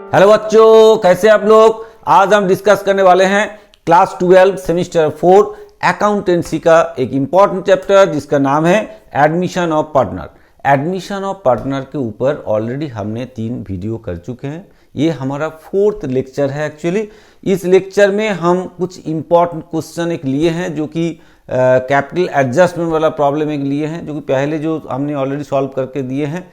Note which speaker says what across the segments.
Speaker 1: Hello बच्चों, कैसे आप लोग। आज हम डिस्कस करने वाले हैं क्लास 12 सेमिस्टर 4 अकाउंटेंसी का एक इंपॉर्टेंट चैप्टर जिसका नाम है admission of partner. Admission of partner के ऊपर ऑलरेडी हमने 3 वीडियो कर चुके हैं। ये हमारा 4th लेक्चर है। एक्चुअली इस लेक्चर में हम कुछ इंपॉर्टेंट क्वेश्चन एक लिए हैं जो कि कैपिटल एडजस्टमेंट वाला प्रॉब्लम एक लिए हैं, जो कि पहले जो हमने ऑलरेडी सॉल्व करके दिए हैं,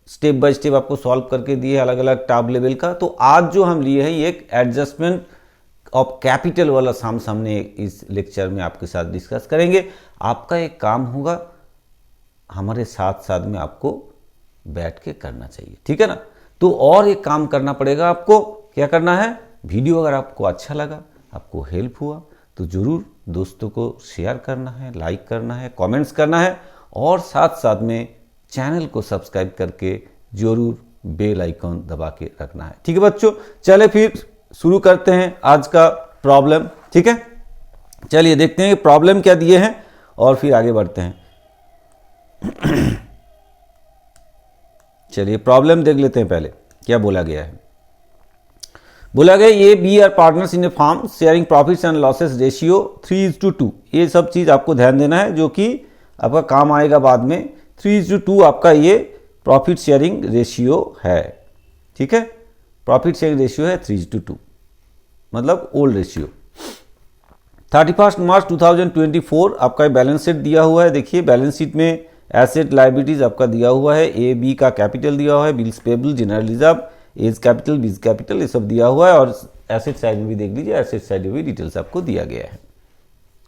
Speaker 1: स्टेप बाय स्टेप आपको सॉल्व करके दिए अलग अलग टॉप लेवल का। तो आज जो हम लिए हैं ये एक एडजस्टमेंट ऑफ कैपिटल वाला सामने इस लेक्चर में आपके साथ डिस्कस करेंगे। आपका एक काम होगा, हमारे साथ साथ में आपको बैठ के करना चाहिए, ठीक है ना। तो और एक काम करना पड़ेगा आपको। क्या करना है, वीडियो अगर आपको अच्छा लगा, आपको हेल्प हुआ, तो जरूर दोस्तों को शेयर करना है, लाइक करना है, कमेंट्स करना है और साथ साथ में चैनल को सब्सक्राइब करके जरूर बेल आइकॉन दबा के रखना है, ठीक है बच्चों। चले फिर शुरू करते हैं आज का प्रॉब्लम, ठीक है। चलिए देखते हैं प्रॉब्लम क्या दिए हैं और फिर आगे बढ़ते हैं। चलिए प्रॉब्लम देख लेते हैं। पहले क्या बोला गया है। बोला गया ये B are partners in a firm sharing profits and losses ratio 3:2। ये सब चीज आपको ध्यान देना है जो कि आपका काम आएगा बाद में। 3:2 आपका ये प्रॉफिट शेयरिंग रेशियो है, ठीक है। प्रॉफिट शेयरिंग रेशियो है 3:2, मतलब ओल्ड रेशियो। 31 मार्च 2024 आपका बैलेंस शीट दिया हुआ है। देखिए बैलेंस शीट में एसेट लायबिलिटीज आपका दिया हुआ है। ए बी का कैपिटल दिया हुआ है, bills payable, general reserve, A's capital, B's capital, ये सब दिया हुआ है। और एसेट साइड में भी देख लीजिए, एसेट साइड में भी डिटेल्स आपको दिया गया है।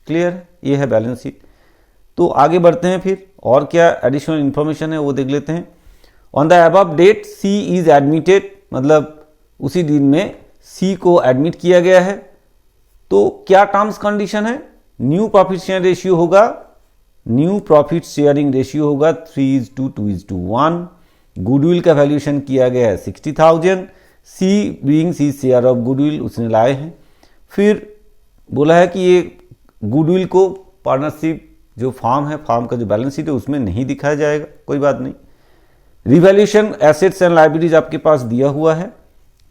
Speaker 1: क्लियर है, ये है बैलेंस शीट। तो आगे बढ़ते हैं फिर और क्या एडिशनल इंफॉर्मेशन है वो देख लेते हैं। On the above date C is admitted, मतलब उसी दिन में सी को एडमिट किया गया है। तो क्या टर्म्स कंडीशन है, न्यू प्रॉफिट शेयर रेशियो होगा, न्यू प्रॉफिट शेयरिंग रेशियो होगा 3:2:1। गुडविल का वैल्यूएशन किया गया है 60,000। C being C share of goodwill उसने लाए हैं। फिर बोला है कि ये गुडविल को पार्टनरशिप जो फार्म है, फार्म का जो बैलेंस शीट है उसमें नहीं दिखाया जाएगा, कोई बात नहीं। रिवैल्यूएशन एसेट्स एंड लायबिलिटीज आपके पास दिया हुआ है,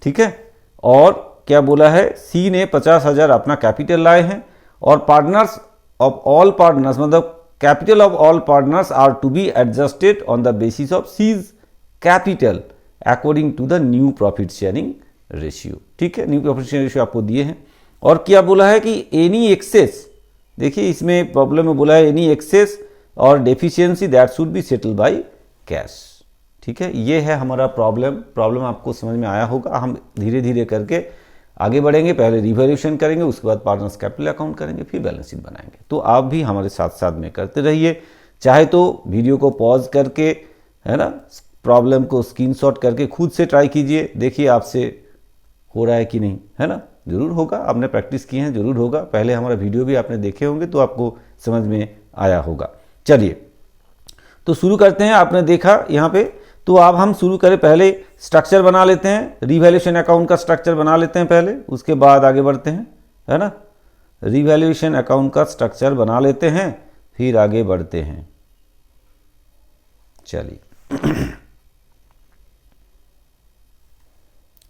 Speaker 1: ठीक है। और क्या बोला है, सी ने 50,000 अपना कैपिटल लाए हैं और पार्टनर्स ऑफ ऑल पार्टनर्स, मतलब capital of all partners are to be adjusted on the basis of C's capital according to the new profit sharing ratio, ठीक है। न्यू प्रॉफिट शेयरिंग रेशियो आपको दिए हैं। और क्या बोला है कि एनी एक्सेस, देखिए इसमें प्रॉब्लम में बोला है एनी एक्सेस और deficiency that should be settled by cash, ठीक है। ये है हमारा प्रॉब्लम आपको समझ में आया होगा। हम धीरे धीरे करके आगे बढ़ेंगे। पहले रिवैल्यूएशन करेंगे, उसके बाद पार्टनर्स कैपिटल अकाउंट करेंगे, फिर बैलेंस शीट बनाएंगे। तो आप भी हमारे साथ साथ में करते रहिए। चाहे तो वीडियो को पॉज करके, है ना, प्रॉब्लम को स्क्रीनशॉट करके खुद से ट्राई कीजिए, देखिए आपसे हो रहा है कि नहीं, है ना। जरूर होगा, आपने प्रैक्टिस की है, जरूर होगा। पहले हमारा वीडियो भी आपने देखे होंगे तो आपको समझ में आया होगा। चलिए तो शुरू करते हैं। आपने देखा यहाँ पे, तो अब हम शुरू करें। पहले स्ट्रक्चर बना लेते हैं, रिवैल्यूएशन अकाउंट का स्ट्रक्चर बना लेते हैं पहले, उसके बाद आगे बढ़ते हैं, है ना। रिवैल्यूएशन अकाउंट का स्ट्रक्चर बना लेते हैं, फिर आगे बढ़ते हैं। चलिए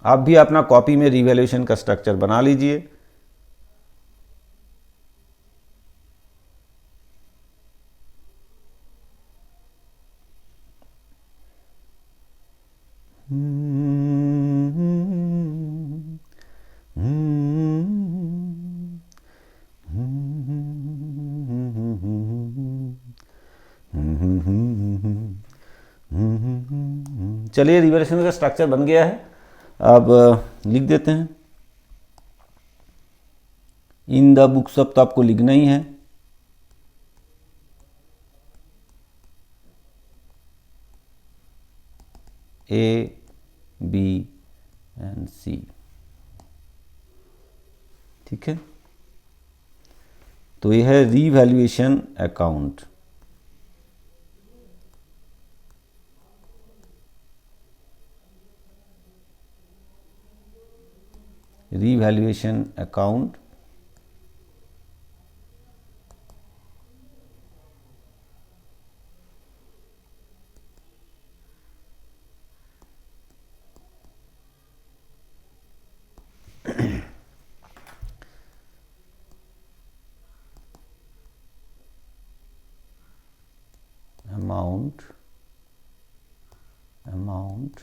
Speaker 1: आप भी अपना कॉपी में रिवैल्यूएशन का स्ट्रक्चर बना लीजिए। चलिए रिवैल्यूएशन का स्ट्रक्चर बन गया है। अब लिख देते हैं इन द बुक्स। अब तो आपको लिखना ही है। ए बी एंड सी, ठीक है। तो यह है revaluation account. Revaluation account amount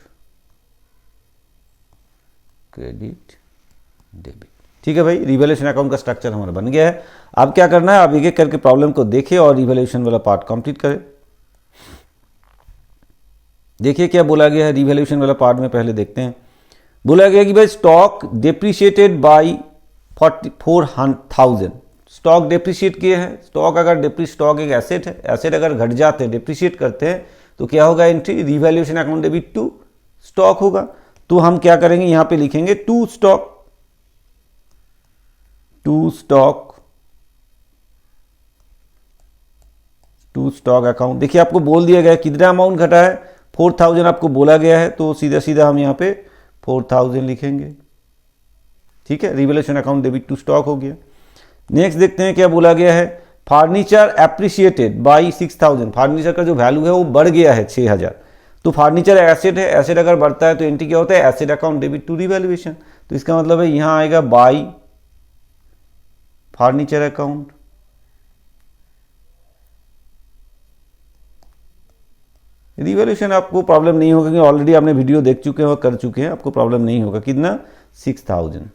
Speaker 1: credit debit. ठीक है भाई, रिवैल्यूएशन अकाउंट का स्ट्रक्चर हमारा बन गया है। अब क्या करना है, आप एक एक करके प्रॉब्लम को देखिए और रिवैल्यूएशन वाला पार्ट कंप्लीट करें। देखिए क्या बोला गया है रिवैल्यूएशन वाला पार्ट में, पहले देखते हैं। बोला गया कि भाई stock depreciated by 44,000, stock depreciate किए हैं। स्टॉक अगर स्टॉक एक एसेट है, एसेट अगर घट जाते हैं, डेप्रिशिएट करते हैं, तो क्या होगा, entry revaluation account debit to stock होगा। तो हम क्या करेंगे, यहां पे लिखेंगे टू स्टॉक अकाउंट। देखिए आपको बोल दिया गया है कितना अमाउंट घटा है, 4,000 आपको बोला गया है, तो सीधा सीधा हम यहां पे 4,000 लिखेंगे। ठीक है, revaluation account debit to stock हो गया। नेक्स्ट देखते हैं क्या बोला गया है, फर्नीचर एप्रिशिएटेड बाई 6,000, फर्नीचर का जो वैल्यू है वो बढ़ गया है 6,000। तो फर्नीचर एसेट है, एसेट अगर बढ़ता है तो एंट्री क्या होता है, asset account debit to revaluation. तो इसका मतलब है यहां आएगा बाई फर्नीचर अकाउंट। रिवैल्यूएशन आपको प्रॉब्लम नहीं होगा क्योंकि ऑलरेडी आपने वीडियो देख चुके हैं और कर चुके हैं, आपको प्रॉब्लम नहीं होगा। कितना, 6,000।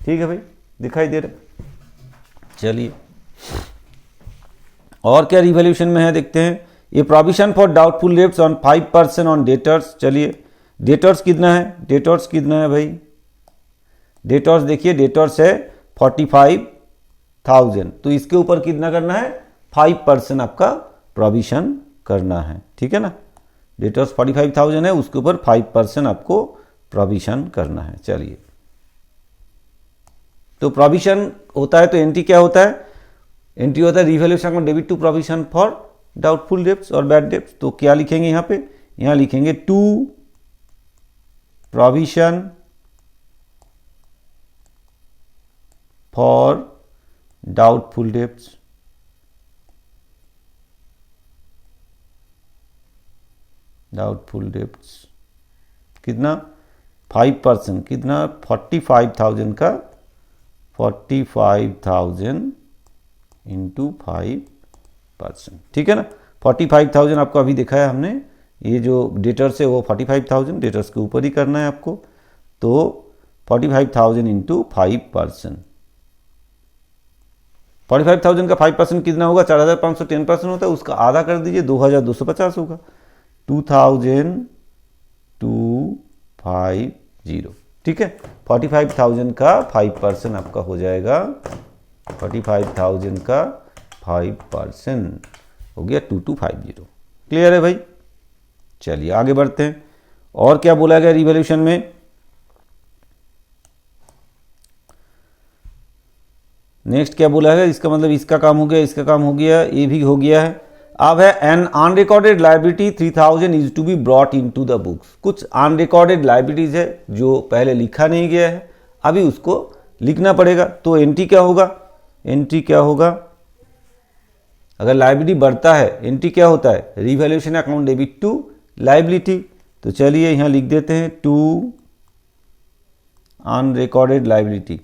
Speaker 1: ठीक है भाई, दिखाई दे रहा। चलिए और क्या रिवैल्यूएशन में है देखते हैं। ये provision for doubtful debts on 5% on debtors. चलिए डेटर्स कितना है, डेटर्स कितना है भाई, डेटर्स देखिए डेटर्स है 45,000, तो इसके ऊपर कितना करना है, 5% आपका प्रोविजन करना है। ठीक है ना, डेटर्स 45,000 है, उसके ऊपर 5% आपको प्रोविजन करना है। चलिए तो प्रोविजन होता है तो एंट्री क्या होता है, एंट्री होता है revaluation account debit to provision for doubtful debts और बैड डेब्ट्स। तो क्या लिखेंगे यहां पे, यहां लिखेंगे to provision for doubtful debts. Doubtful debts कितना, 5%, कितना 45,000 का 45,000 इंटू 5%। ठीक है ना, 45,000 आपको अभी देखा है हमने, ये जो डेटर्स है वो 45,000 डेटर्स के ऊपर ही करना है आपको। तो 45,000 इंटू 5%, 45,000 का 5% कितना होगा, 4,500 10% होता है, उसका आधा कर दीजिए, 2,250 होगा। 2,250। ठीक है, 45,000 का 5% आपका हो जाएगा, 45,000 का 5% हो गया 2,250। क्लियर है भाई। चलिए आगे बढ़ते हैं, और क्या बोला गया रिवैल्यूएशन में। नेक्स्ट क्या बोला है, इसका मतलब इसका काम हो गया, इसका काम हो गया, ये भी हो गया है। अब है an unrecorded liability 3,000 is to be brought into the books. कुछ अनरिकॉर्डेड लाइबिलिटीज है जो पहले लिखा नहीं गया है, अभी उसको लिखना पड़ेगा। तो एंट्री क्या होगा, एंट्री क्या होगा, अगर लाइबिलिटी बढ़ता है एंट्री क्या होता है, revaluation account debit to liability. तो चलिए यहां लिख देते हैं टू अनरिकॉर्डेड लाइबिलिटी।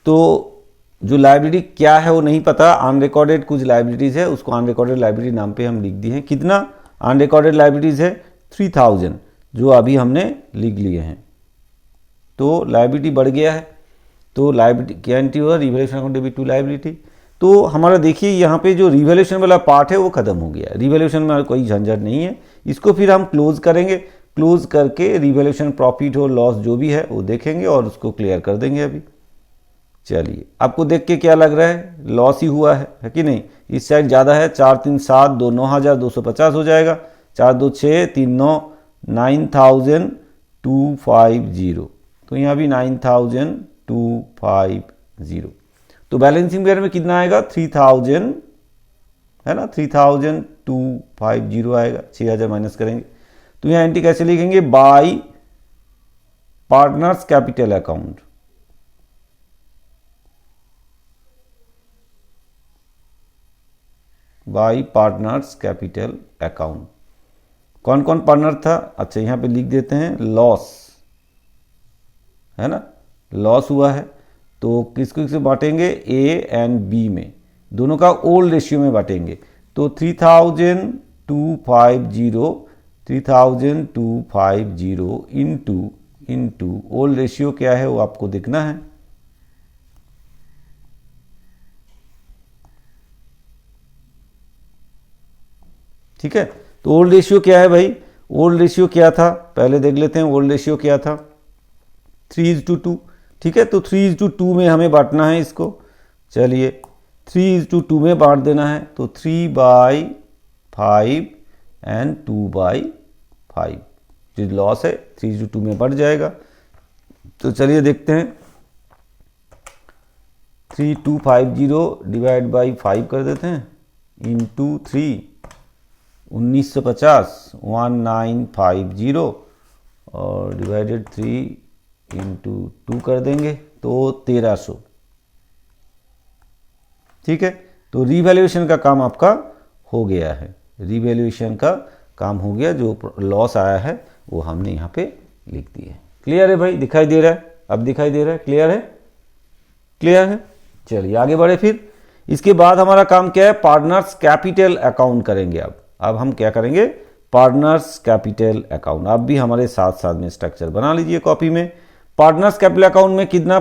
Speaker 1: तो जो लाइबिलिटी क्या है वो नहीं पता, अनरिकॉर्डेड कुछ लाइबिलिटीज है, उसको अनरिकॉर्डेड लाइबिलिटी नाम पे हम लिख दिए हैं। कितना अनरिकॉर्डेड लाइबिलिटीज है, 3,000, जो अभी हमने लिख लिए हैं। तो लाइबिलिटी बढ़ गया है, तो लाइबिलिटी क्या एंट्री होगा, revaluation account debit to liability. तो हमारा देखिए यहाँ पे जो रिवैल्यूएशन वाला पार्ट है वो खत्म हो गया, रिवैल्यूएशन में कोई झंझट नहीं है। इसको फिर हम क्लोज करेंगे, क्लोज करके रिवैल्यूएशन प्रॉफिट और लॉस जो भी है वो देखेंगे और उसको क्लियर कर देंगे अभी। चलिए आपको देख के क्या लग रहा है, लॉस ही हुआ है कि नहीं, इस साइड ज़्यादा है, 4 3 7 2 9,250 हो जाएगा, 4 2 6 3 9 9,250, तो यहाँ भी 9,250। तो बैलेंसिंग पेयर में कितना आएगा, 3,000 है ना, 3,250 आएगा, 6,000 माइनस करेंगे। तो यहाँ एंट्री कैसे लिखेंगे, bye partners capital account. By partners capital account. कौन कौन पार्टनर था? अच्छा यहाँ पे लिख देते हैं, लॉस है ना, लॉस हुआ है तो किसको किससे बांटेंगे? ए एंड बी में, दोनों का ओल्ड रेशियो में बांटेंगे। तो 3,250 इंटू ओल्ड रेशियो क्या है वो आपको देखना है। ठीक है, तो ओल्ड रेशियो क्या है भाई? ओल्ड रेशियो क्या था पहले देख लेते हैं। ओल्ड रेशियो क्या था? 3:2। ठीक है, तो 3:2 में हमें बांटना है इसको। चलिए 3:2 में बांट देना है, तो 3/5 एंड 2/5 जो लॉस है 3:2 में बढ़ जाएगा। तो चलिए देखते हैं, 3250 डिवाइड बाई 5 कर देते हैं, इंटू 3 1950 1950 और डिवाइडेड 3 इंटू 2 कर देंगे तो 1300। ठीक है, तो रीवैल्यूएशन का काम आपका हो गया है, रीवैल्यूएशन का काम हो गया, जो लॉस आया है वो हमने यहाँ पे लिख दिया है। क्लियर है भाई? दिखाई दे रहा है? अब दिखाई दे रहा है? क्लियर है? क्लियर है? चलिए आगे बढ़े। फिर इसके बाद हमारा काम क्या है? पार्टनर्स कैपिटल अकाउंट करेंगे। अब हम क्या करेंगे? Partners capital account. आप भी हमारे साथ साथ में स्ट्रक्चर बना लीजिए कॉपी में। पार्टनर्स कैपिटल अकाउंट में कितना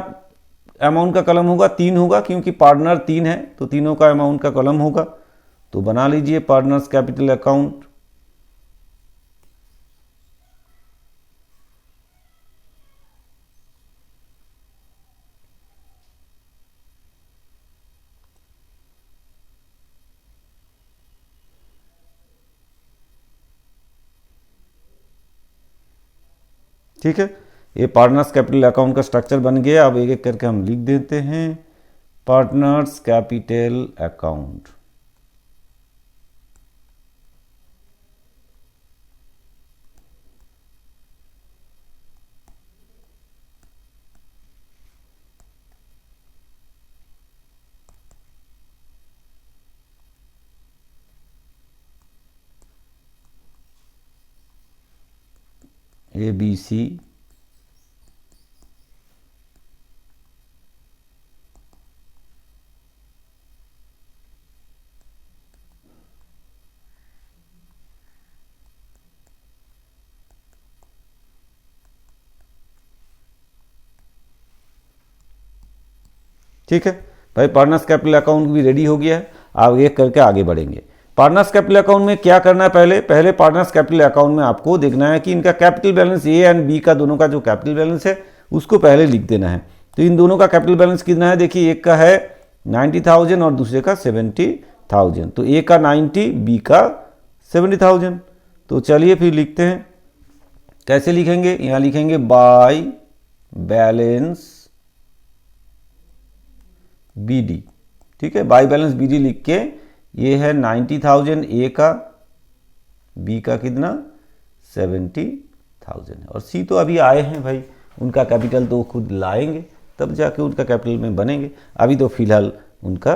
Speaker 1: अमाउंट का कॉलम होगा? 3 होगा, क्योंकि पार्टनर 3 है तो तीनों का अमाउंट का कॉलम होगा। तो बना लीजिए पार्टनर्स कैपिटल अकाउंट। ठीक है, ये पार्टनर्स कैपिटल अकाउंट का स्ट्रक्चर बन गया। अब एक एक करके हम लिख देते हैं, पार्टनर्स कैपिटल अकाउंट। ABC ठीक है भाई, पार्टनर्स कैपिटल अकाउंट भी रेडी हो गया है। आप एक करके आगे बढ़ेंगे। पार्टनर्स कैपिटल अकाउंट में क्या करना है? पहले पार्टनर्स कैपिटल अकाउंट में आपको देखना है कि इनका capital balance A and B का दोनों का जो कैपिटल बैलेंस है उसको पहले लिख देना है। तो इन दोनों का कैपिटल बैलेंस कितना है? देखिए, एक का है 90,000 और दूसरे का 70,000। तो ए का 90, बी का 70,000। तो चलिए फिर लिखते हैं, कैसे लिखेंगे? यहाँ लिखेंगे बाय बैलेंस BD। ठीक है, बाय बैलेंस BD लिख के, ये है 90,000 ए का, बी का कितना? 70,000। और सी तो अभी आए हैं भाई, उनका कैपिटल तो खुद लाएंगे तब जाके उनका कैपिटल में बनेंगे, अभी तो फिलहाल उनका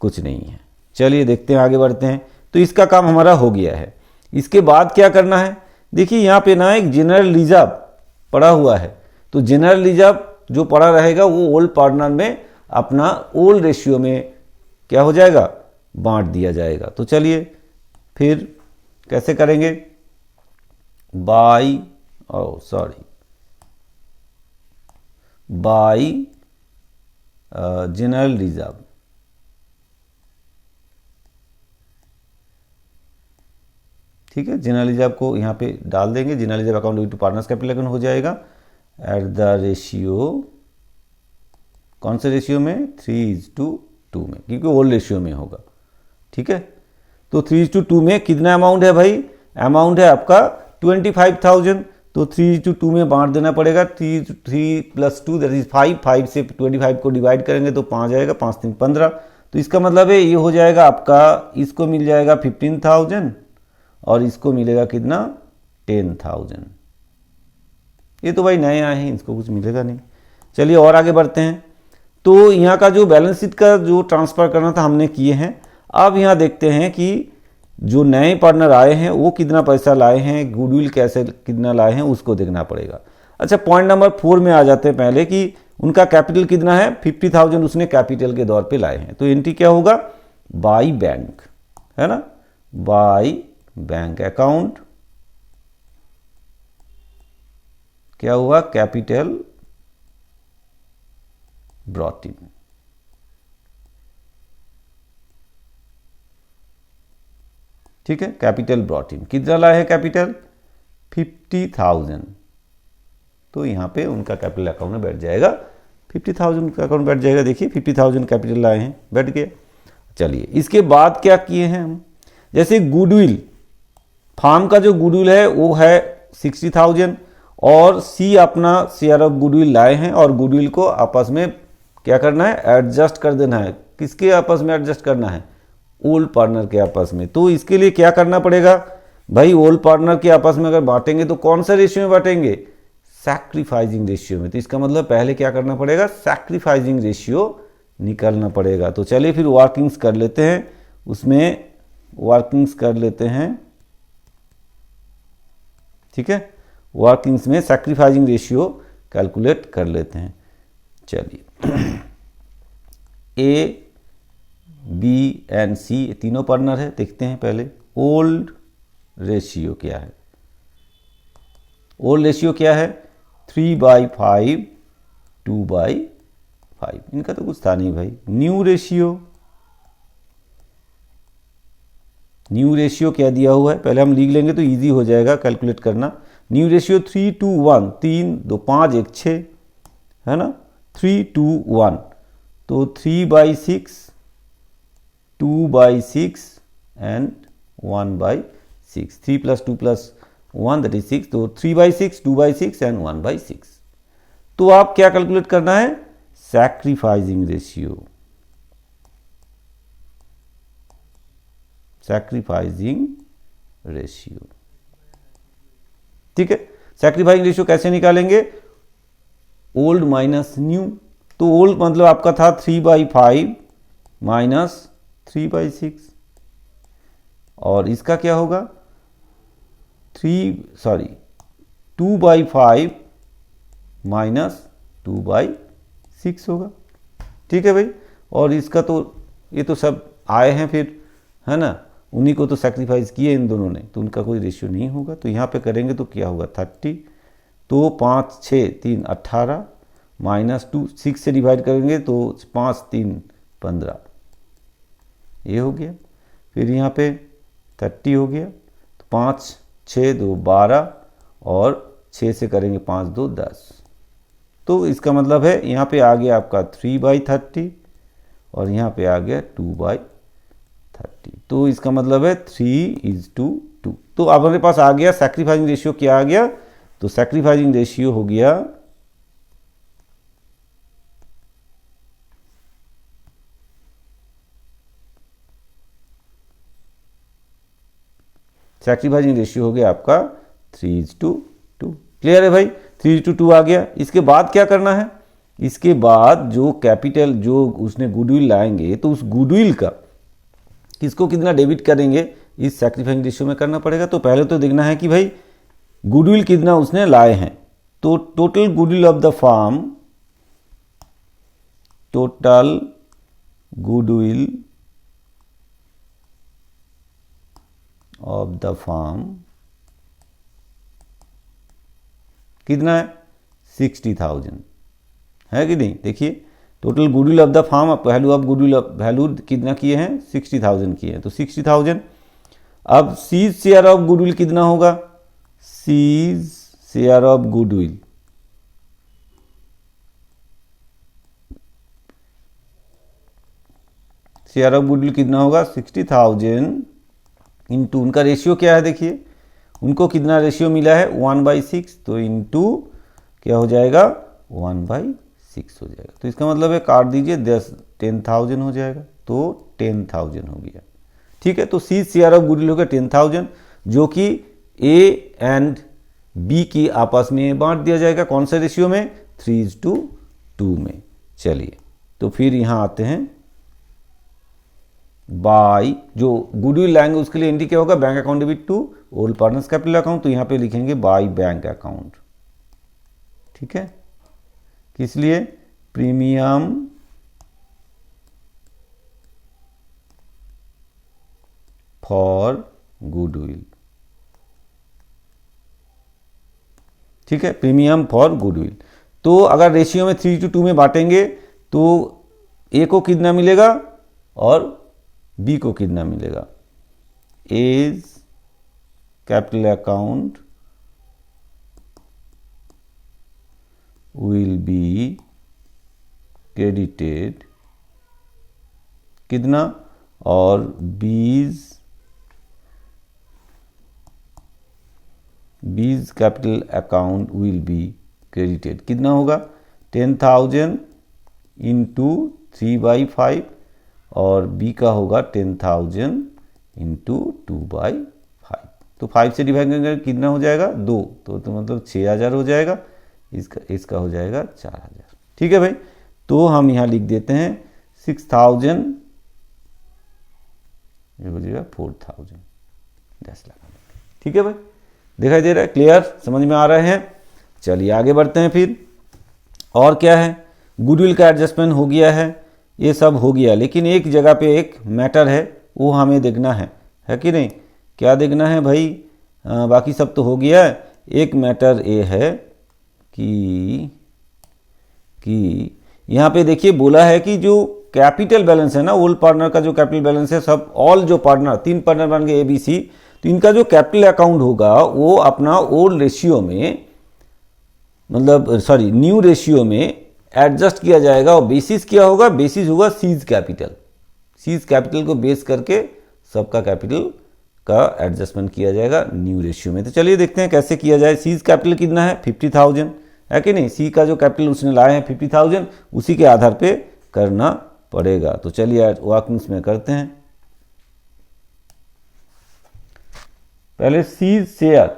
Speaker 1: कुछ नहीं है। चलिए देखते हैं, आगे बढ़ते हैं। तो इसका काम हमारा हो गया है। इसके बाद क्या करना है? देखिए यहाँ पे ना एक जनरल रिजर्व पड़ा हुआ है, तो जनरल रिजर्व जो पड़ा रहेगा वो ओल्ड पार्टनर में अपना ओल्ड रेशियो में क्या हो जाएगा? बांट दिया जाएगा। तो चलिए फिर कैसे करेंगे? By general reserve. ठीक है, जनरल रिजर्व को यहाँ पे डाल देंगे। General reserve account to partners capital account हो जाएगा एट द रेशियो, कौन से रेशियो में? 3:2 में, क्योंकि ओल्ड रेशियो में होगा। ठीक है, तो 3:2 में कितना अमाउंट है भाई? अमाउंट है आपका 25,000। तो 3:2 में बांट देना पड़ेगा। 3 + 2 दैट इज 5। 5 से 25 को डिवाइड करेंगे तो 5 आएगा, 5 3 15। तो इसका मतलब है ये हो जाएगा आपका, इसको मिल जाएगा 15,000 और इसको मिलेगा कितना? 10,000। ये तो भाई नए आए हैं, इसको कुछ मिलेगा नहीं। चलिए और आगे बढ़ते हैं। तो यहाँ का जो बैलेंस शीट का जो ट्रांसफ़र करना था हमने किए हैं। अब यहाँ देखते हैं कि जो नए पार्टनर आए हैं वो कितना पैसा लाए हैं, गुडविल कैसे कितना लाए हैं उसको देखना पड़ेगा। अच्छा, पॉइंट नंबर 4 में आ जाते हैं पहले कि उनका कैपिटल कितना है, 50,000 उसने कैपिटल के दौर पे लाए हैं। तो एंट्री क्या होगा, बाई बैंक, है ना, बाई बैंक अकाउंट क्या हुआ, कैपिटल ब्रॉट इन। ठीक है, कैपिटल ब्रॉट इन कितना लाए है कैपिटल, 50,000। तो यहां पे उनका कैपिटल अकाउंट में बैठ जाएगा, 50,000 का अकाउंट बैठ जाएगा। देखिए 50,000 कैपिटल लाए हैं, बैठ गया। चलिए इसके बाद क्या किए हैं हम, जैसे गुडविल, फार्म का जो गुडविल है वो है 60,000 और सी अपना शेयर ऑफ गुडविल लाए हैं और गुडविल को आपस में क्या करना है, एडजस्ट कर देना है। किसके आपस में एडजस्ट करना है, ओल्ड पार्टनर के आपस में। तो इसके लिए क्या करना पड़ेगा भाई, ओल्ड पार्टनर के आपस में अगर बांटेंगे तो कौन सा रेशियो में बांटेंगे, सैक्रिफाइसिंग रेशियो में। तो इसका मतलब पहले क्या करना पड़ेगा, सैक्रिफाइसिंग रेशियो निकालना पड़ेगा। तो चलिए फिर वर्किंग्स कर लेते हैं, उसमें वर्किंग्स कर लेते हैं। ठीक है, वर्किंग्स में सैक्रिफाइसिंग रेशियो कैलकुलेट कर लेते हैं। चलिए ए बी एंड सी तीनों पार्टनर है, देखते हैं पहले ओल्ड रेशियो क्या है। ओल्ड रेशियो क्या है, 3/5 2/5। इनका तो कुछ था नहीं भाई। न्यू रेशियो क्या दिया हुआ है, पहले हम लिख लेंगे तो इजी हो जाएगा कैलकुलेट करना। न्यू रेशियो 3:1, 3 2 5 1 6, है ना, 3:1। तो 3/6 2/6 एंड 1/6, 3 + 2 + 1 दैट इज 6। तो 3/6 2/6 एंड 1/6। तो आप क्या कैलकुलेट करना है, सैक्रिफाइसिंग रेशियो, सैक्रिफाइसिंग रेशियो। ठीक है, सैक्रिफाइसिंग रेशियो कैसे निकालेंगे, ओल्ड माइनस न्यू। तो ओल्ड मतलब आपका था 3/5 माइनस 3/6 और इसका क्या होगा 2/5 माइनस 2/6 होगा। ठीक है भाई, और इसका तो ये तो सब आए हैं फिर, है ना, उन्हीं को तो सैक्रिफाइस किए इन दोनों ने, तो उनका कोई रेशियो नहीं होगा। तो यहाँ पे करेंगे तो क्या होगा 30। तो 5 6 3 18 माइनस 2 6 से डिवाइड करेंगे तो 5 3 15, ये हो गया। फिर यहाँ पे 30 हो गया, तो 5 6 2 12 और 6 से करेंगे 5 2 10। तो इसका मतलब है यहाँ पे आ गया आपका 3/30 और यहाँ पे आ गया 2/30। तो इसका मतलब है 3:2। तो अब हमारे पास आ गया सैक्रिफाइसिंग रेशियो, क्या आ गया, तो सैक्रिफाइसिंग रेशियो हो गया सैक्रिफाइसिंग रेशियो हो गया आपका 3:2। क्लियर है भाई, 3:2 आ गया। इसके बाद क्या करना है, इसके बाद जो कैपिटल जो उसने गुडविल लाएंगे तो उस गुडविल का किसको कितना डेबिट करेंगे इस सैक्रिफाइसिंग रेशियो में करना पड़ेगा। तो पहले तो देखना है कि भाई गुडविल कितना उसने लाए हैं। तो total goodwill of the firm, total goodwill of the firm कितना है 60,000, है कि नहीं। देखिए total goodwill of the firm, value of goodwill value कितना किए हैं 60,000 किए हैं। तो 60,000। अब सीज शेयर ऑफ गुडविल कितना होगा, C's share of goodwill share of goodwill कितना होगा 60,000 इंटू उनका रेशियो क्या है, देखिए उनको कितना रेशियो मिला है 1/6, तो इंटू क्या हो जाएगा 1/6 हो जाएगा। तो इसका मतलब है काट दीजिए 10,000 हो जाएगा, तो 10,000 हो गया। ठीक है, तो सी शेयर ऑफ गुडविल हो गया 10,000, जो कि ए एंड बी की आपस में बांट दिया जाएगा, कौन से रेशियो में 3:2 में। चलिए तो फिर यहां आते हैं, बाय, जो गुडविल लाएंगे उसके लिए एंट्री क्या होगा, bank account debit to old partners capital account, तो यहाँ पे लिखेंगे बाय बैंक अकाउंट। ठीक है, किस लिए, प्रीमियम फॉर गुडविल। ठीक है, प्रीमियम फॉर गुडविल। तो अगर रेशियो में 3:2 में बांटेंगे तो ए को कितना मिलेगा और बी को कितना मिलेगा, A's capital account will be credited कितना, और B's capital account will be credited कितना होगा, 10,000 इंटू 3/5 और बी का होगा 10,000 इंटू 2/5। तो 5 से डिवाइड करेंगे कितना हो जाएगा, 2, तो मतलब 6,000 हो जाएगा, इसका हो जाएगा 4,000। ठीक है भाई, तो हम यहाँ लिख देते हैं 6,000, ये हो जाएगा 4,000, 10 लाख। ठीक है भाई, दिखाई दे रहा है, क्लियर, समझ में आ रहे हैं। चलिए आगे बढ़ते हैं फिर, और क्या है, गुडविल का एडजस्टमेंट हो गया है, ये सब हो गया, लेकिन एक जगह पे एक मैटर है वो हमें देखना है कि नहीं, क्या देखना है भाई, बाकी सब तो हो गया है, एक मैटर ये है कि यहाँ पे देखिए बोला है कि जो कैपिटल बैलेंस है ना, ओल्ड पार्टनर का जो कैपिटल बैलेंस है, सब ऑल जो पार्टनर, 3 पार्टनर बन गए ABC, तो इनका जो कैपिटल अकाउंट होगा वो अपना ओल्ड रेशियो में, मतलब सॉरी न्यू रेशियो में एडजस्ट किया जाएगा, और बेसिस क्या होगा, बेसिस होगा सीज कैपिटल। सीज कैपिटल को बेस करके सबका कैपिटल का एडजस्टमेंट किया जाएगा न्यू रेशियो में। तो चलिए देखते हैं कैसे किया जाए। सीज कैपिटल कितना है, 50,000 है कि नहीं, सी का जो कैपिटल उसने लाए हैं 50,000, उसी के आधार पे करना पड़ेगा। तो चलिए वर्किंग्स में करते हैं। पहले सीज शेयर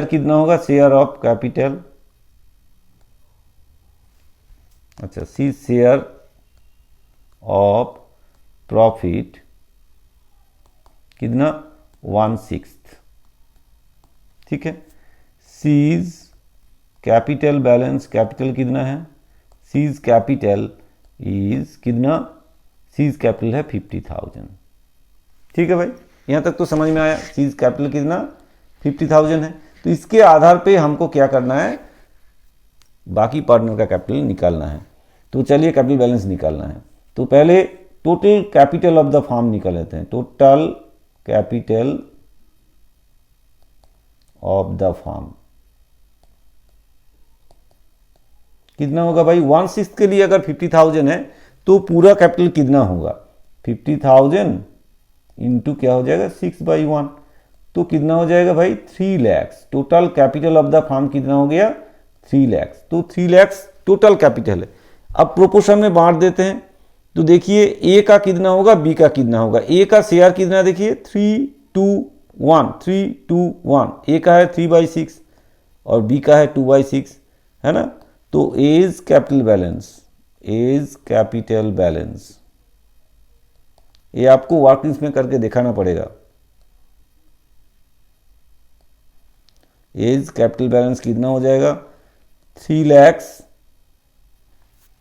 Speaker 1: कितना होगा, शेयर ऑफ कैपिटल, अच्छा सीज शेयर ऑफ प्रॉफिट कितना, 1/6। ठीक है, सीज कैपिटल बैलेंस, कैपिटल कितना है, सीज कैपिटल इज कितना, सीज कैपिटल है 50,000। ठीक है भाई, यहां तक तो समझ में आया, सीज कैपिटल कितना 50,000 है। तो इसके आधार पे हमको क्या करना है, बाकी पार्टनर का कैपिटल निकालना है। तो चलिए कैपिटल बैलेंस निकालना है, तो पहले total capital of the firm निकाल लेते हैं। Total capital of the firm कितना होगा भाई, 1/6 के लिए अगर 50,000 है तो पूरा कैपिटल कितना होगा, 50,000 इंटू क्या हो जाएगा 6/1, तो कितना हो जाएगा भाई 3 lakh. Total capital of the firm कितना हो गया 3 लाख। तो 3 लाख टोटल कैपिटल है। अब प्रोपोर्शन में बांट देते हैं, तो देखिए ए का कितना होगा, बी का कितना होगा। ए का शेयर कितना, देखिए 3:1, ए का है 3/6 और बी का है 2/6, है ना। तो एज कैपिटल बैलेंस ये आपको वर्किंग्स में करके दिखाना पड़ेगा। एज कैपिटल बैलेंस कितना हो जाएगा, 3 लाख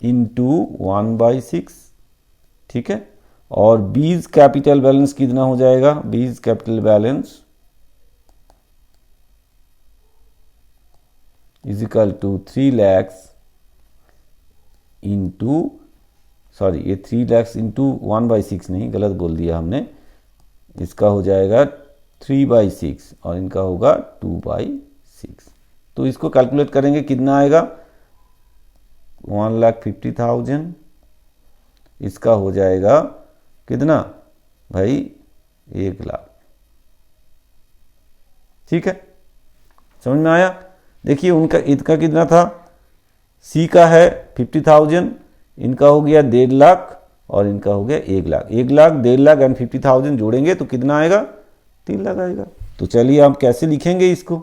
Speaker 1: इंटू 1/6। ठीक है, और बीज कैपिटल बैलेंस कितना हो जाएगा, B's capital balance is equal to 3 lakh into, sorry ये 3 लाख इंटू 1/6 नहीं, गलत बोल दिया हमने, इसका हो जाएगा 3/6 और इनका होगा 2/6। तो इसको कैलकुलेट करेंगे कितना आएगा, 1,50,000, इसका हो जाएगा कितना भाई 1 लाख। ठीक है, समझ में आया। देखिए उनका इनका कितना था, सी का है 50,000, इनका हो गया 1.5 लाख और इनका हो गया 1 लाख। 1 लाख 1.5 लाख एंड 50,000 जोड़ेंगे तो कितना आएगा, 3 लाख आएगा। तो चलिए आप कैसे लिखेंगे इसको,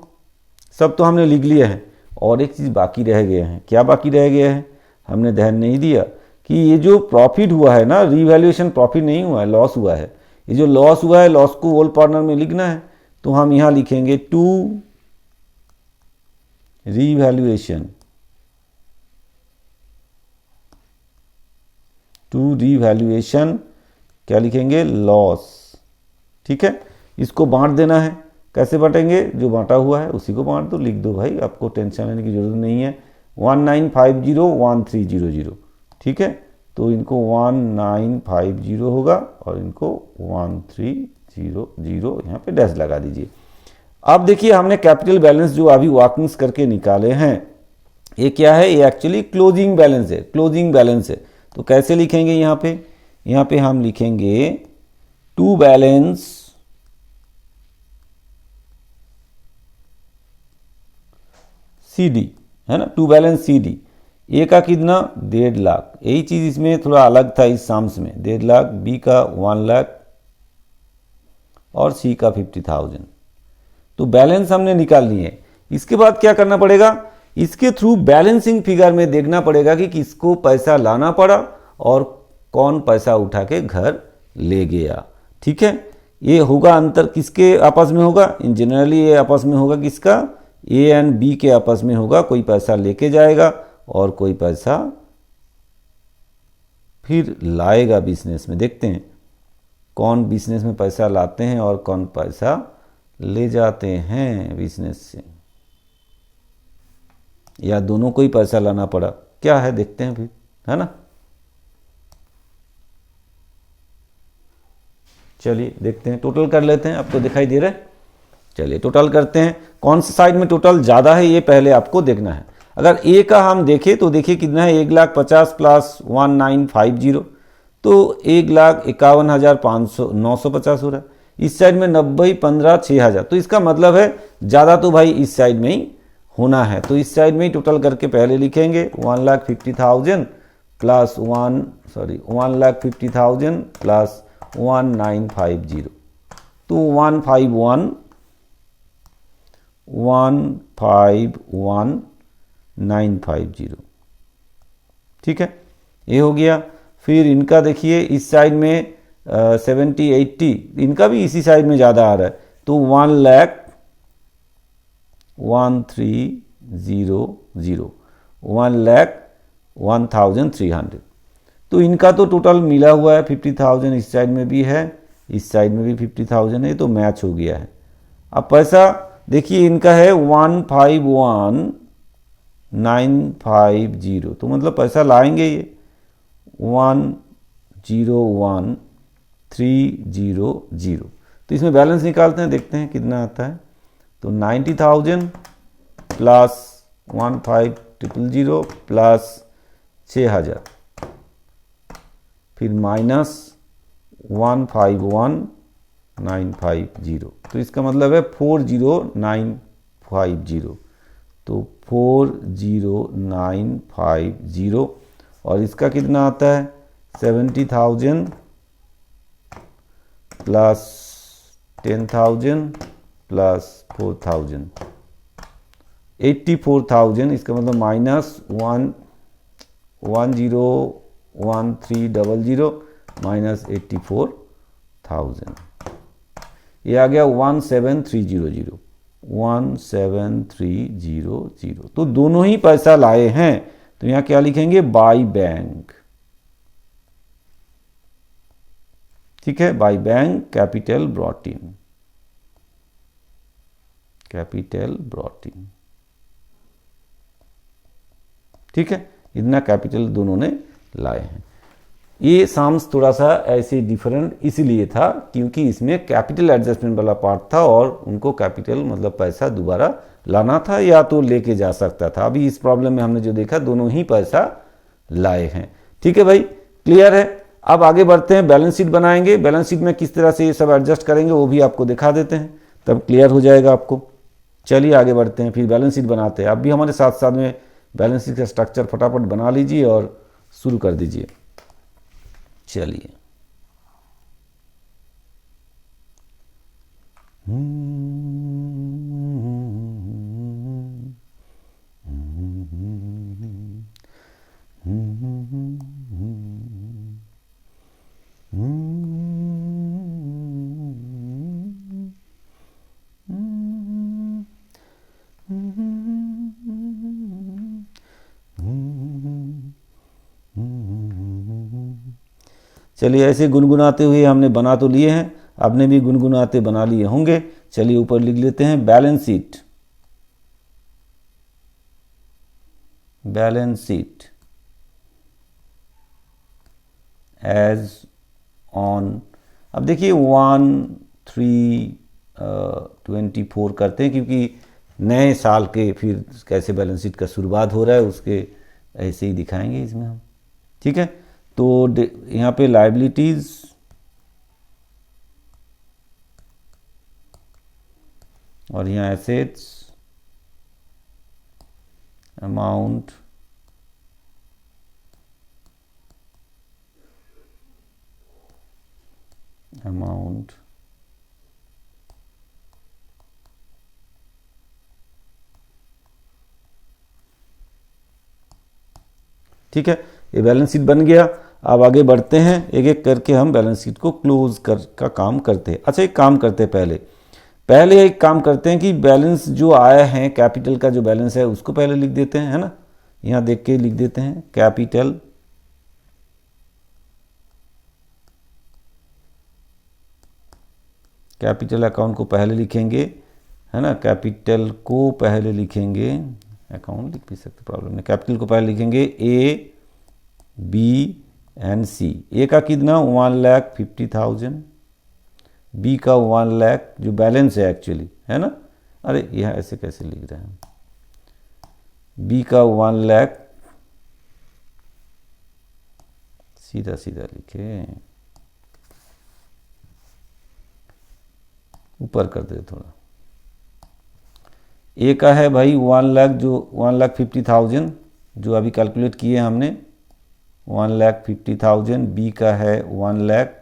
Speaker 1: सब तो हमने लिख लिए हैं, और एक चीज़ बाकी रह गया है। क्या बाकी रह गया है, हमने ध्यान नहीं दिया कि ये जो प्रॉफिट हुआ है ना, रीवैल्यूएशन प्रॉफिट नहीं हुआ है, लॉस हुआ है। ये जो लॉस हुआ है, लॉस को ओल्ड पार्टनर में लिखना है, तो हम यहाँ लिखेंगे टू रीवैल्यूएशन, टू रीवैल्यूएशन क्या लिखेंगे, लॉस। ठीक है, इसको बांट देना है। कैसे बांटेंगे, जो बांटा हुआ है उसी को बांट दो, लिख दो भाई, आपको टेंशन लेने की जरूरत नहीं है। 19501300, ठीक है, तो इनको 1950 होगा और इनको 1300 यहाँ पे डैश लगा दीजिए। अब देखिए हमने कैपिटल बैलेंस जो अभी वर्किंग्स करके निकाले हैं, ये क्या है, ये एक्चुअली क्लोजिंग बैलेंस है, क्लोजिंग बैलेंस है। तो कैसे लिखेंगे यहाँ पे, यहाँ पे हम लिखेंगे टू बैलेंस CD, है ना, टू बैलेंस CD। ए का कितना, 1.5 लाख, यही चीज इसमें थोड़ा अलग था इस साम्स में, 1.5 लाख, बी का 1 लाख और सी का 50,000। तो बैलेंस हमने निकाल लिए है। इसके बाद क्या करना पड़ेगा, इसके थ्रू बैलेंसिंग फिगर में देखना पड़ेगा कि किसको पैसा लाना पड़ा और कौन पैसा उठा के घर ले गया। ठीक है, ये होगा अंतर किसके आपस में होगा, इन जनरली ये आपस में होगा किसका, ए एंड बी के आपस में होगा। कोई पैसा लेके जाएगा और कोई पैसा फिर लाएगा बिजनेस में। देखते हैं कौन बिजनेस में पैसा लाते हैं और कौन पैसा ले जाते हैं बिजनेस से, या दोनों को ही पैसा लाना पड़ा, क्या है देखते हैं फिर, है ना। चलिए देखते हैं, टोटल कर लेते हैं, आपको दिखाई दे रहा है। चलिए टोटल करते हैं, कौन सा साइड में टोटल ज़्यादा है ये पहले आपको देखना है। अगर ए का हम देखें तो देखिए कितना है, 1,50,000 प्लस 1950, तो 1,51,500 950 हो रहा है। इस साइड में 90, 15, 6,000, तो इसका मतलब है ज़्यादा तो भाई इस साइड में ही होना है। तो इस साइड में ही टोटल करके पहले लिखेंगे 1,50,000 प्लस 1,50,000 प्लस 1950, तो 151,950। ठीक है, ये हो गया। फिर इनका देखिए इस साइड में 70, 80, इनका भी इसी साइड में ज़्यादा आ रहा है, तो 1,13,000, 1,01,300। तो इनका तो टोटल मिला हुआ है 50,000, इस साइड में भी है, इस साइड में भी 50,000 है, तो मैच हो गया है। अब पैसा देखिए इनका है 151,950, तो मतलब पैसा लाएंगे ये 101,300। तो इसमें बैलेंस निकालते हैं, देखते हैं कितना आता है। तो 90,000 प्लस 15,000 प्लस 6,000, फिर माइनस 151,950, तो इसका मतलब है 40,950, तो 40,950। और इसका कितना आता है 70,000 प्लस 10,000 प्लस 4,000, 84,000। इसका मतलब माइनस 1,01300 माइनस 84,000, ये आ गया 17,300, 17,300। तो दोनों ही पैसा लाए हैं, तो यहां क्या लिखेंगे, बाय बैंक। ठीक है, by bank capital brought in, capital brought in. ठीक है, इतना कैपिटल दोनों ने लाए हैं। ये साम्स थोड़ा सा ऐसे डिफरेंट इसलिए था क्योंकि इसमें कैपिटल एडजस्टमेंट वाला पार्ट था और उनको कैपिटल मतलब पैसा दोबारा लाना था या तो लेके जा सकता था। अभी इस प्रॉब्लम में हमने जो देखा दोनों ही पैसा लाए हैं। ठीक है भाई, क्लियर है। अब आगे बढ़ते हैं, बैलेंस शीट बनाएंगे। बैलेंस शीट में किस तरह से ये सब एडजस्ट करेंगे वो भी आपको दिखा देते हैं, तब क्लियर हो जाएगा आपको। चलिए आगे बढ़ते हैं, फिर बैलेंस शीट बनाते हैं। आप भी हमारे साथ साथ में बैलेंस शीट का स्ट्रक्चर फटाफट बना लीजिए और शुरू कर दीजिए। चलिए चलिए ऐसे गुनगुनाते हुए हमने बना तो लिए हैं, आपने भी गुनगुनाते बना लिए होंगे। चलिए ऊपर लिख लेते हैं balance sheet, balance sheet as on. अब देखिए 1/3/24 करते हैं, क्योंकि नए साल के फिर कैसे बैलेंस शीट का शुरुआत हो रहा है उसके ऐसे ही दिखाएंगे इसमें हम। ठीक है, तो यहाँ पे लायबिलिटीज और यहाँ एसेट्स, अमाउंट, ठीक है, ये बैलेंस शीट बन गया। अब आगे बढ़ते हैं, एक एक करके हम बैलेंस शीट को क्लोज का काम करते हैं। अच्छा, एक काम करते हैं, पहले एक काम करते हैं कि बैलेंस जो आया है कैपिटल का जो बैलेंस है उसको पहले लिख देते हैं, है ना। यहाँ देख के लिख देते हैं कैपिटल अकाउंट को पहले लिखेंगे, है ना। कैपिटल को पहले लिखेंगे, अकाउंट लिख भी सकते, प्रॉब्लम नहीं। कैपिटल को पहले लिखेंगे A, B एंड C। ए का कितना 1,50,000, बी का 1 लाख जो बैलेंस है एक्चुअली, है ना। अरे यह ऐसे कैसे लिख रहे हैं, बी का 1 लाख, सीधा सीधा लिखे, ऊपर कर दे थोड़ा। ए का है भाई 1 लाख, जो 1,50,000 जो अभी कैलकुलेट किए हमने, 1,50,000। बी का है 1 लाख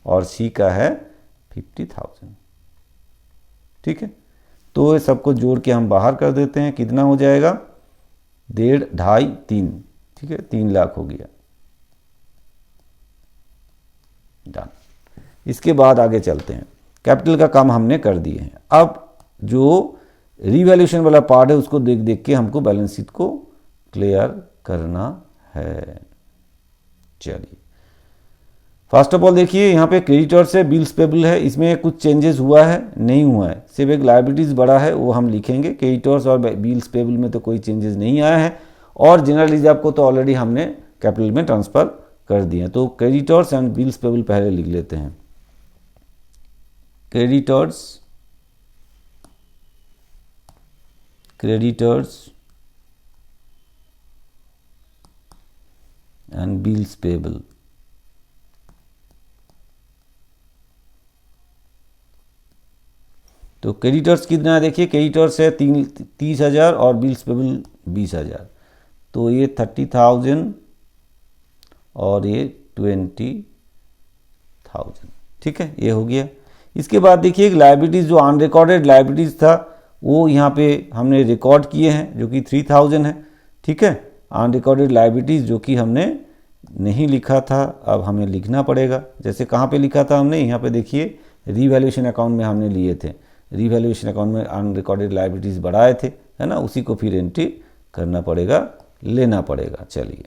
Speaker 1: और सी का है 50,000। ठीक है, तो ये सबको जोड़ के हम बाहर कर देते हैं, कितना हो जाएगा 1.5, 2.5, 3। ठीक है, 3 लाख हो गया, डन। इसके बाद आगे चलते हैं, कैपिटल का काम हमने कर दिए हैं। अब जो रिवैल्यूएशन वाला पार्ट है उसको देख देख के हमको बैलेंस शीट को क्लियर करना है। चलिए, फर्स्ट ऑफ ऑल देखिए यहाँ पे क्रेडिटर्स है, बिल्स पेबल है, इसमें कुछ चेंजेस हुआ है नहीं हुआ है, सिर्फ एक लायबिलिटीज बढ़ा है वो हम लिखेंगे। क्रेडिटर्स और बिल्स पेबल में तो कोई चेंजेस नहीं आया है, और जनरल रिजर्व को तो ऑलरेडी हमने कैपिटल में ट्रांसफर कर दिए हैं। तो क्रेडिटर्स एंड बिल्स पेबल पहले लिख लेते हैं, क्रेडिटर्स एंड बिल्स पेबल। तो क्रेडिटर्स कितना है देखिए, क्रेडिटर्स है 30,000 और बिल्स पेबल 20,000, तो ये 30,000 और ये 20,000। ठीक है, ये हो गया। इसके बाद देखिए लायबिलिटीज, जो अनरिकॉर्डेड लायबिलिटीज था वो यहाँ पे हमने रिकॉर्ड किए हैं, जो कि 3,000 है। ठीक है, अनरिकॉर्डेड लायबिलिटीज जो कि हमने नहीं लिखा था, अब हमें लिखना पड़ेगा। जैसे कहाँ पे लिखा था हमने, यहाँ पे देखिए रीवैल्यूएशन अकाउंट में हमने लिए थे, रीवैल्यूएशन अकाउंट में अनरिकॉर्डेड लायबिलिटीज बढ़ाए थे, है ना, उसी को फिर एंट्री करना पड़ेगा, लेना पड़ेगा। चलिए,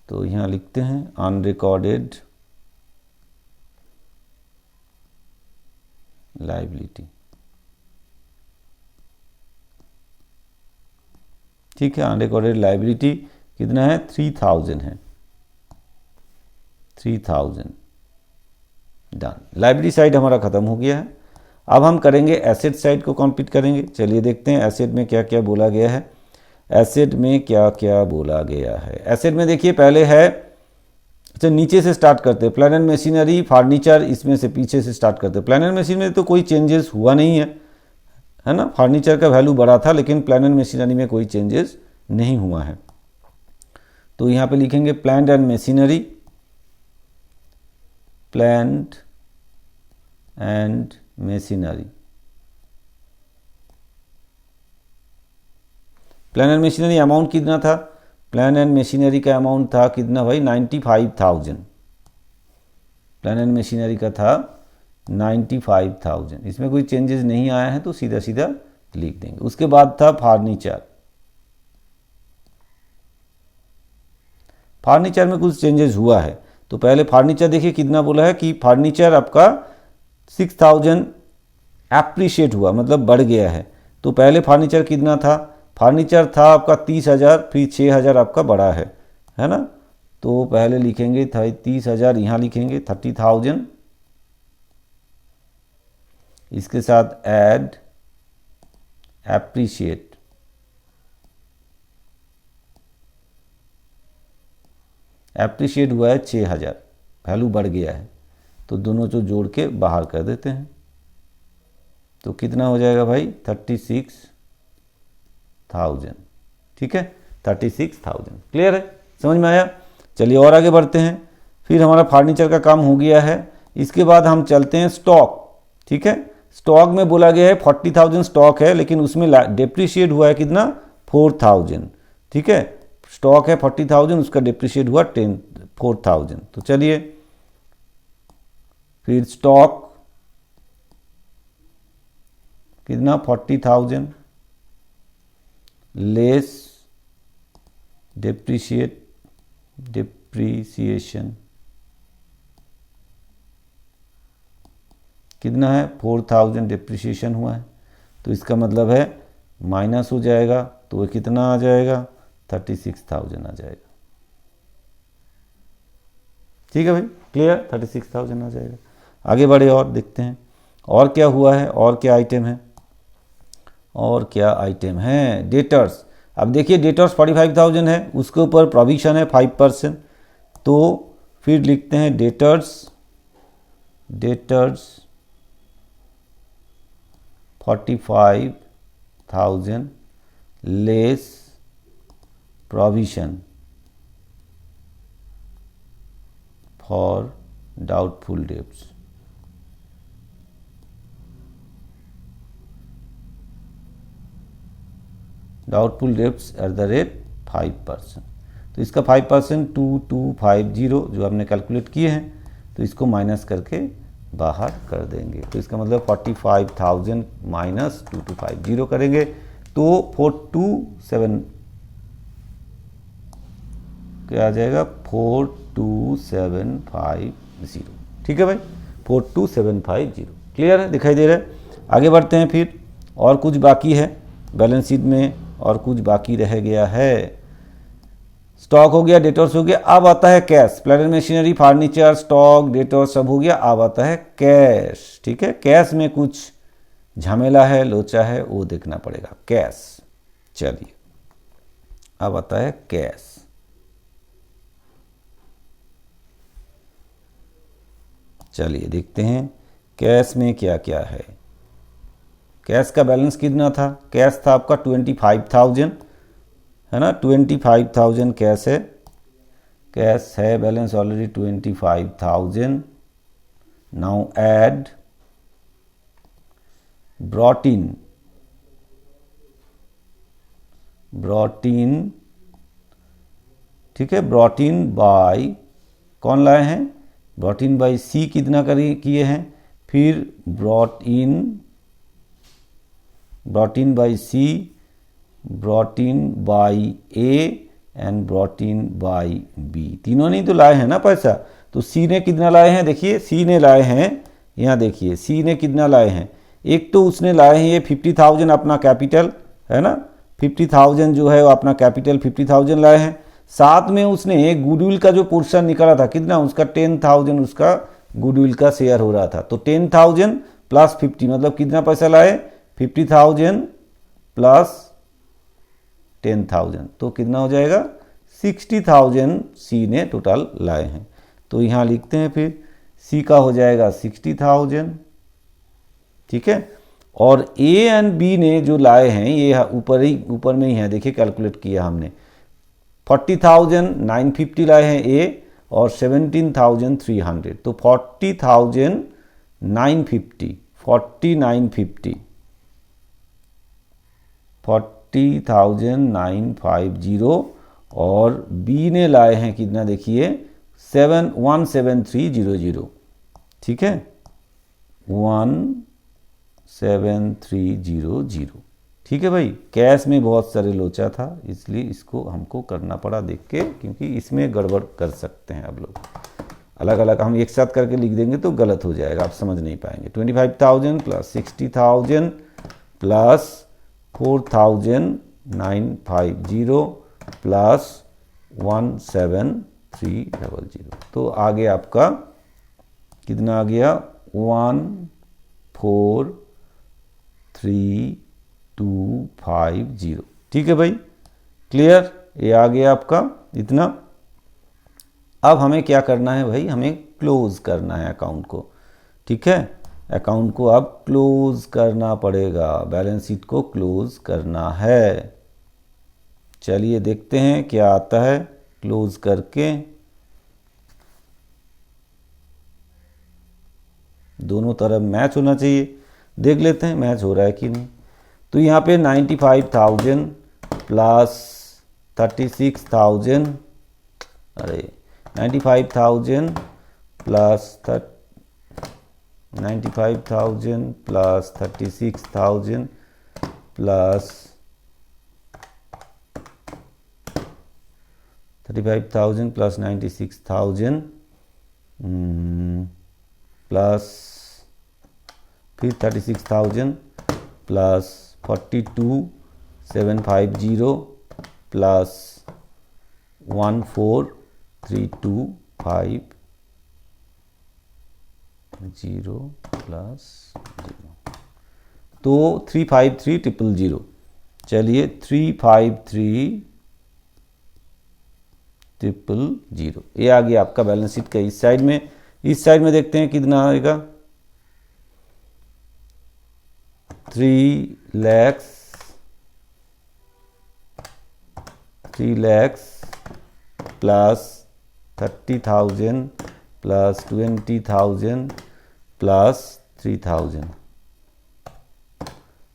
Speaker 1: तो यहाँ लिखते हैं अनरिकॉर्डेड लायबिलिटी। ठीक है, अनरिकॉर्डेड लायबिलिटी कितना है 3,000 है, 3,000, डन। लायबिलिटी साइड हमारा खत्म हो गया है। अब हम करेंगे एसेट साइड को कंप्लीट करेंगे। चलिए देखते हैं एसेट में क्या क्या बोला गया है। एसेट में क्या क्या बोला गया है, एसेट में देखिए पहले है, अच्छा नीचे से स्टार्ट करते हैं, प्लांट एंड मशीनरी, फर्नीचर, इसमें से पीछे से स्टार्ट करते हैं। प्लांट एंड मशीनरी में तो कोई चेंजेस हुआ नहीं है ना, फर्नीचर का वैल्यू बढ़ा था, लेकिन प्लांट एंड मशीनरी में कोई चेंजेस नहीं हुआ है। तो यहाँ पे लिखेंगे plant and machinery, plant and machinery. Plant and machinery amount कितना था, प्लांट एंड मशीनरी का अमाउंट था कितना भाई 95,000, प्लांट एंड मशीनरी का था 95,000। इसमें कोई चेंजेस नहीं आया है तो सीधा सीधा लिख देंगे। उसके बाद था फर्नीचर, फर्नीचर में कुछ चेंजेस हुआ है। तो पहले फर्नीचर देखिए कितना बोला है कि फर्नीचर आपका 6000 एप्रिशिएट हुआ, मतलब बढ़ गया है। तो पहले फर्नीचर कितना था, फर्नीचर था आपका 30,000, फिर 6,000 आपका बढ़ा है ना। तो पहले लिखेंगे 30,000, यहाँ लिखेंगे 30,000, इसके साथ ऐड एप्रिशिएट, एप्रिशिएट हुआ है 6,000, वैल्यू बढ़ गया है। तो दोनों को जोड़ के बाहर कर देते हैं। तो कितना हो जाएगा भाई 36,000, ठीक है 36,000। क्लियर है, समझ में आया। चलिए और आगे बढ़ते हैं। फिर हमारा फर्नीचर का काम हो गया है। इसके बाद हम चलते हैं स्टॉक, ठीक है। स्टॉक में बोला गया है 40,000 स्टॉक है, लेकिन उसमें डिप्रिशिएट हुआ है कितना 4,000, ठीक है। स्टॉक है 40,000, उसका डिप्रिशिएट हुआ 4,000। तो चलिए फिर स्टॉक कितना 40,000 लेस डिप्रीसिएशन कितना है 4,000 डिप्रीसिएशन हुआ है। तो इसका मतलब है माइनस हो जाएगा, तो वो कितना आ जाएगा 36,000 आ जाएगा, ठीक है भाई। क्लियर, 36,000 आ जाएगा। आगे बढ़े और देखते हैं और क्या हुआ है, और क्या आइटम है, और क्या आइटम है। डेटर्स, अब देखिए डेटर्स 45,000 है, उसके ऊपर प्रोविजन है 5%। तो फिर लिखते हैं debtors 45,000 less provision for doubtful debts. Doubtful debts at the rate 5%। तो इसका 5% 2250 जो हमने कैलकुलेट किए हैं, तो इसको माइनस करके बाहर कर देंगे। तो इसका मतलब 45,000 माइनस 2250 करेंगे तो 427 क्या आ जाएगा 42750, ठीक है भाई 42750। क्लियर है, दिखाई दे रहा है। आगे बढ़ते हैं फिर, और कुछ बाकी है बैलेंस शीट में, और कुछ बाकी रह गया है। स्टॉक हो गया, डेटर्स हो गया, अब आता है cash. Plant machinery, furniture, stock, debtors सब हो गया, अब आता है कैश, ठीक है। कैश में कुछ झमेला है, लोचा है, वो देखना पड़ेगा कैश। चलिए अब आता है कैश। चलिए देखते हैं कैश में क्या क्या है। कैश का बैलेंस कितना था, कैश था आपका 25,000, है ना। 25,000 कैश है, कैश है balance already 25,000। Now add brought in, ठीक है। ब्रॉट इन बाय कौन लाए हैं, ब्रॉट इन बाय सी कितना किए हैं, फिर brought in by C, brought in by A and brought in by B. तीनों नहीं तो लाए हैं ना पैसा। तो सी ने कितना लाए हैं, देखिए सी ने लाए हैं, यहाँ देखिए सी ने कितना लाए हैं। एक तो उसने लाए हैं ये 50,000 अपना कैपिटल, है ना। 50,000 जो है वो अपना कैपिटल 50,000 लाए हैं। साथ में उसने गुडविल का जो पोर्शन निकाला था कितना, उसका 10,000 उसका गुडविल का शेयर हो रहा था। तो 10,000 प्लस 50 मतलब कितना पैसा लाए 50,000 प्लस 10,000, तो कितना हो जाएगा 60,000 सी ने टोटल लाए हैं। तो यहाँ लिखते हैं फिर सी का हो जाएगा 60,000, ठीक है। और ए एंड बी ने जो लाए हैं ये ऊपर में ही है, देखिए कैलकुलेट किया हमने। 40,950 लाए हैं ए और 17,300, तो 40,950 40,950 और बी ने लाए हैं कितना देखिए 17300, ठीक है 17300, ठीक है भाई, कैश में बहुत सारे लोचा था इसलिए इसको हमको करना पड़ा देख के, क्योंकि इसमें गड़बड़ कर सकते हैं आप लोग। अलग अलग हम एक साथ करके लिख देंगे तो गलत हो जाएगा, आप समझ नहीं पाएंगे। 25,000 प्लस 60,000 प्लस 4,950 प्लस 17300, तो आगे आपका कितना आ गया 143,250। ठीक है भाई, क्लियर, ये आ गया आपका इतना। अब हमें क्या करना है भाई, हमें क्लोज करना है अकाउंट को। ठीक है, अकाउंट को अब क्लोज करना पड़ेगा, बैलेंस शीट को क्लोज करना है। चलिए देखते हैं क्या आता है क्लोज करके। दोनों तरफ मैच होना चाहिए, देख लेते हैं मैच हो रहा है कि नहीं। तो यहाँ पे 95,000 प्लस 36,000, अरे 95,000 plus 96,000 plus 36,000 plus 35,000 plus 96,000 plus फिर 36,000 प्लस 42,750 प्लस 14,325 प्लस 0, तो 353,000। चलिए 353,000 ये आ गया आपका बैलेंस शीट का इस साइड में। इस साइड में देखते हैं कितना आएगा, 3 लाख प्लस 30,000 प्लस 20,000 प्लस 3,000,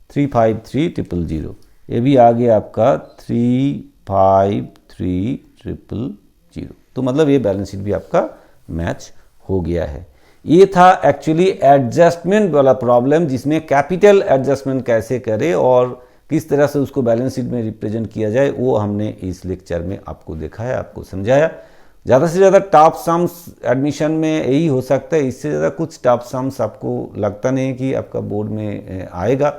Speaker 1: 353,000। ये भी आ गया आपका 353,000। तो मतलब ये बैलेंस शीट भी आपका मैच हो गया है। ये था एक्चुअली एडजस्टमेंट वाला प्रॉब्लम, जिसमें कैपिटल एडजस्टमेंट कैसे करें और किस तरह से उसको बैलेंस शीट में रिप्रेजेंट किया जाए, वो हमने इस लेक्चर में आपको दिखाया, आपको समझाया। ज़्यादा से ज़्यादा टॉप सम्स एडमिशन में यही हो सकता है, इससे ज़्यादा कुछ टॉप सम्स आपको लगता नहीं है कि आपका बोर्ड में आएगा।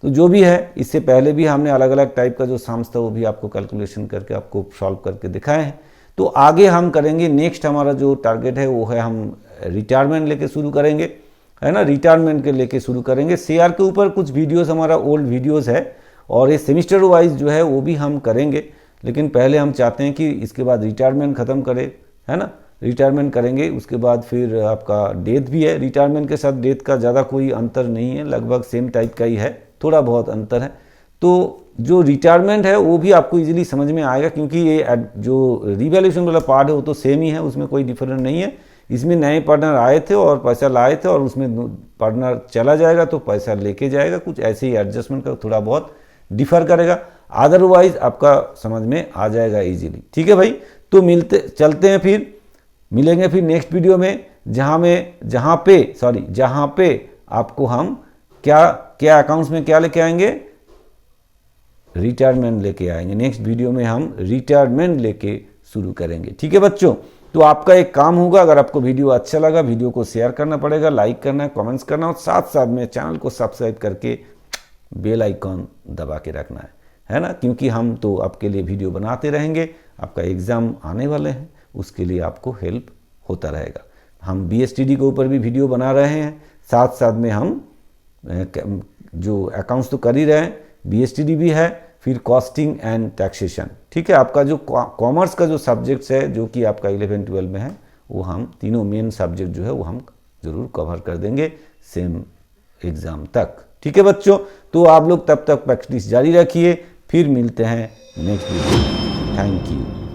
Speaker 1: तो जो भी है, इससे पहले भी हमने अलग अलग टाइप का जो सम्स था वो भी आपको कैलकुलेशन करके आपको सॉल्व करके दिखाए हैं। तो आगे हम करेंगे, नेक्स्ट हमारा जो टारगेट है वो है हम रिटायरमेंट लेके शुरू करेंगे, है ना, रिटायरमेंट के लेके शुरू करेंगे। शेयर के ऊपर कुछ वीडियोस हमारा ओल्ड वीडियोस है और ये सेमिस्टर वाइज जो है वो भी हम करेंगे, लेकिन पहले हम चाहते हैं कि इसके बाद रिटायरमेंट ख़त्म करें, है ना, रिटायरमेंट करेंगे। उसके बाद फिर आपका डेथ भी है, रिटायरमेंट के साथ डेथ का ज़्यादा कोई अंतर नहीं है, लगभग सेम टाइप का ही है, थोड़ा बहुत अंतर है। तो जो रिटायरमेंट है वो भी आपको इजीली समझ में आएगा, क्योंकि ये जो रिवैल्यूएशन वाला पार्ट है वो तो सेम ही है, उसमें कोई डिफरेंट नहीं है। इसमें नए पार्टनर आए थे और पैसा लाए थे और उसमें पार्टनर चला जाएगा तो पैसा लेके जाएगा, कुछ ऐसे ही एडजस्टमेंट का थोड़ा बहुत डिफर करेगा, अदरवाइज आपका समझ में आ जाएगा इजीली। ठीक है भाई, तो चलते हैं, फिर मिलेंगे फिर नेक्स्ट वीडियो में, जहाँ पे आपको हम क्या अकाउंट्स में क्या लेके आएंगे, रिटायरमेंट लेके आएंगे। नेक्स्ट वीडियो में हम रिटायरमेंट लेके शुरू करेंगे। ठीक है बच्चों, तो आपका एक काम होगा, अगर आपको वीडियो अच्छा लगा, वीडियो को शेयर करना पड़ेगा, लाइक करना है, कमेंट्स करना और साथ साथ में चैनल को सब्सक्राइब करके बेल आइकॉन दबा के रखना है ना, क्योंकि हम तो आपके लिए वीडियो बनाते रहेंगे। आपका एग्ज़ाम आने वाले हैं, उसके लिए आपको हेल्प होता रहेगा। हम BSTD के ऊपर भी वीडियो बना रहे हैं, साथ साथ में हम जो अकाउंट्स तो कर ही रहे हैं, BSTD भी है, फिर कॉस्टिंग एंड टैक्सेशन। ठीक है, आपका जो कॉमर्स का जो सब्जेक्ट्स है जो कि आपका 11-12 में है, वो हम तीनों मेन सब्जेक्ट जो है वो हम ज़रूर कवर कर देंगे सेम एग्ज़ाम तक। ठीक है बच्चों, तो आप लोग तब तक प्रैक्टिस जारी रखिए, फिर मिलते हैं नेक्स्ट वीडियो। Thank you.